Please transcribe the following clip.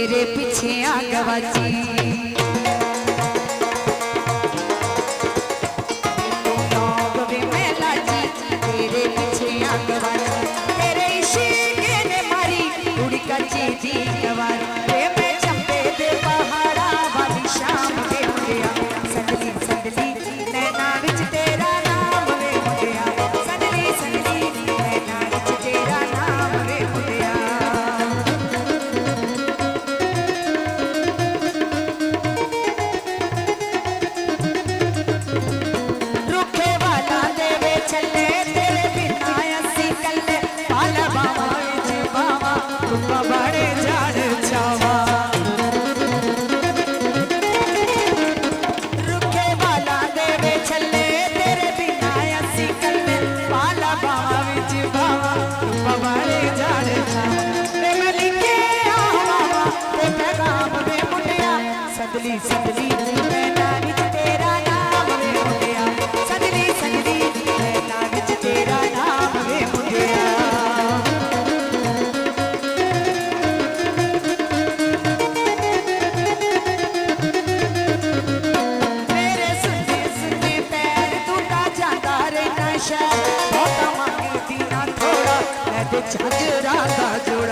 तेरे पीछे आग बाजी तेरे पीछे आग बाजी तेरे इश्क ने मारी उड़ कच्ची दी गवारी मैं चंबे दे पहाड़ा वाली शाम के मुंडिया संदली संदली नैना विच तेरा नाम वे मुंडिया संदली संदली नैना विच तेरा नाम वे मुंडिया रुखे वाला देवे चले तेरे बिना असी कल्ले पाला बावा विच बावा रूपा बड़े झाड़ छावा रुखे वाला देवे चले तेरे बिना असी कल्ले पाला बावा विच बावा रूपा बड़े झाड़ छावा ते मैं लिखे आवा ते पैगाम वे मुंडिया सदली सदली नैना विच तेरा नाम वे मुंडिया सदली सदली नैना विच तेरा नाम वे मुंडिया मेरे सुनते सुनते पैर टूटा जाता रहना शहर बहुत मांगती ना थोड़ा मैं ते झांझरा दा जोड़ा